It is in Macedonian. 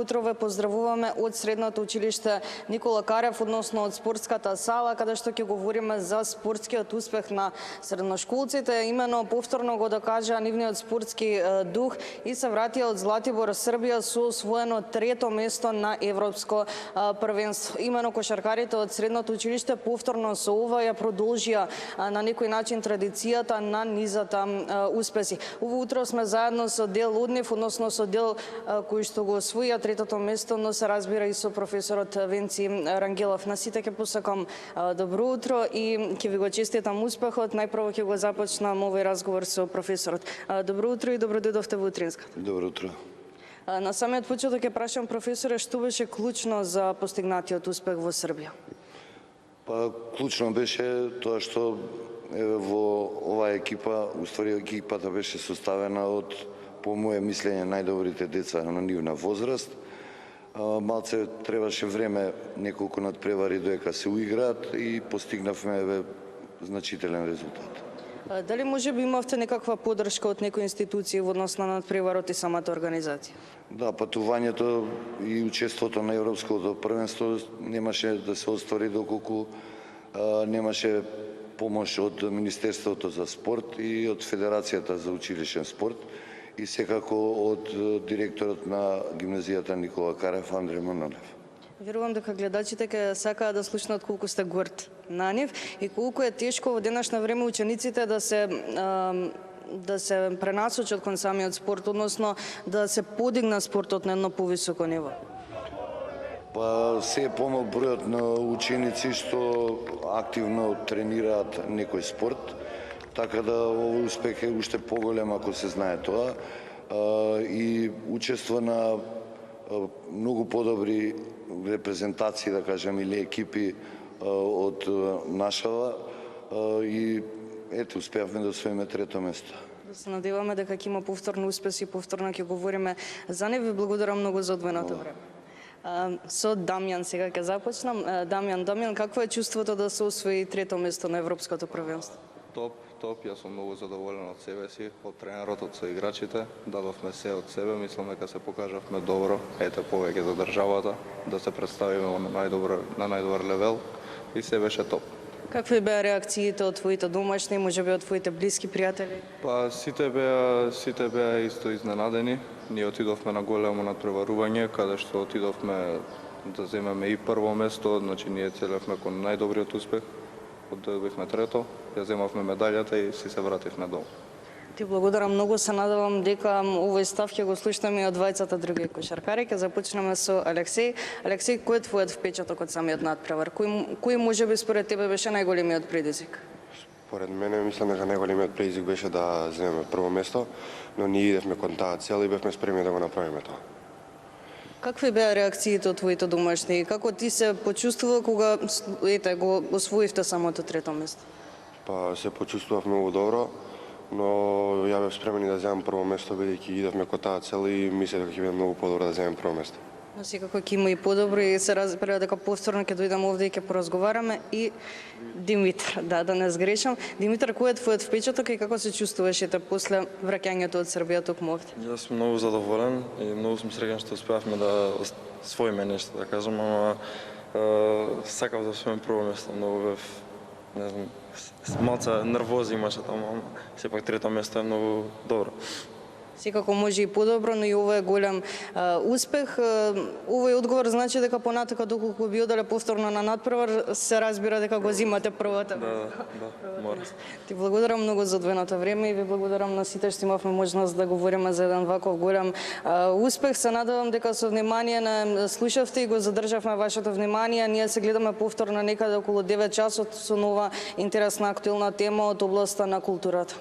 утро ве поздравуваме од Средното училиште Никола Карев, односно од спортската сала, каде што ќе говориме за спортскиот успех на средношколците. Имено повторно го докажа нивниот спортски дух и се вратија од Златибор, Србија, со освоено трето место на европско првенство. Имено кошаркарите од Средното училиште повторно со ова ја продолжија на некој начин традицијата на низата успеси. Ово утро сме заедно со дел од нив, односно со дел кои што го освоија третото место, но се разбира и со професорот Венци Рангелов. На сите ќе посакам добро утро и ќе ви го честитам успехот. Најпрво ќе го започнам овој разговор со професорот. Добро утро и добро дојдовте во утринска. Добро утро. На самиот почеток ќе прашам професоре, што беше клучно за постигнатиот успех во Србија? Клучно беше тоа што во оваа екипа, уствари екипата беше составена од, по моје мислење, најдобрите деца на нивна возраст. Малце требаше време, неколку надпревари доека се уиграат и постигнавме значителен резултат. Дали може би имавте некаква поддршка од некои институции во однос на надпреварот и самата организација? Да, патувањето и учеството на Европското првенство немаше да се оствари доколку немаше помош од Министерството за спорт и од Федерацијата за училишен спорт и секако од директорот на гимназијата Никола Карев, Андре Мононев. Верувам дека гледачите ќе сакаат да слушнат колку сте горд на нив и колку е тешко во денешно време учениците да се пренасочат кон самиот спорт, односно да се подигна спортот на едно повисоко ниво. Се е помал бројот на ученици што активно тренираат некој спорт, така да овој успех е уште поголем ако се знае тоа и учество на многу подобри репрезентации, да кажем, или екипи од нашава и ете, успеавме да освоиме трето место. Да се надеваме дека ќе има повторно успеси, повторно ќе говориме за нив. Ви благодарам многу за одвоеното време. Со Дамјан сега ќе започнам. Дамјан, какво е чувството да се освои трето место на европското првенство? Топ. Јас сум многу задоволен од себе си, од тренерот, од соиграчите. Дадовме се од себе, мислам дека се покажавме добро. Ете повеќе за државата, да се представиме на најдобар левел и се беше топ. Какви беа реакциите од твоите домашни, можеби од твоите блиски пријатели? Сите беа исто изненадени. Ние отидовме на големо надпреварување, каде што отидовме да земеме и прво место, значи ние целевме кон најдобриот успех. Одбивме трето, ја земавме медаљата и си се вративме дом. Ти благодарам многу, се надевам дека овој став ќе го слушнеме и од двајцата други кошаркари. Ќе започнеме со Алексеј. Алексеј, кој е твојот впечаток од самиот надпревар? Кој можеби според тебе беше најголемиот предизвик? Според мене, мислам дека најголемиот предизвик беше да земеме прво место, но ние идевме кон таа цел и бевме спремни да го направиме тоа. Какви беа реакциите од твоите домашни? Како ти се почувствува кога го освоивте самото трето место? Се почувствував многу добро, но ја бев спремен да земам прво место, бидејќи идевме кон таа цел и мислев дека ќе биде многу подобро да земам прво место. Но секако ќе има и подобро и се разбира дека повторно ќе дојдам овде и ќе поразговараме и Димитар, да не сгрешам. Димитар, кој е твојот впечаток и како се чувствуваше после враќањето од Србија токму овде? Јас сум многу задоволен и многу сум среќен што успеавме да освоиме нешто, да кажам, ама сакав да освоиме прво место, многу бев, не знам, малце нервози имаше таму, ама сепак трето место е многу добро. Секако може и подобро, но и ова е голем успех. Овој одговор значи дека понатака доколку би оделе повторно на надпревар, се разбира дека го зимате првата. Да, мора. Ти благодарам многу за одвоеното време и ви благодарам на сите што имавме можност да говориме за еден ваков голем успех. Се надевам дека со внимание не слушавте и го задржавме вашето внимание. Ние се гледаме повторно некаде околу 9 часот со нова интересна актуелна тема од областа на културата.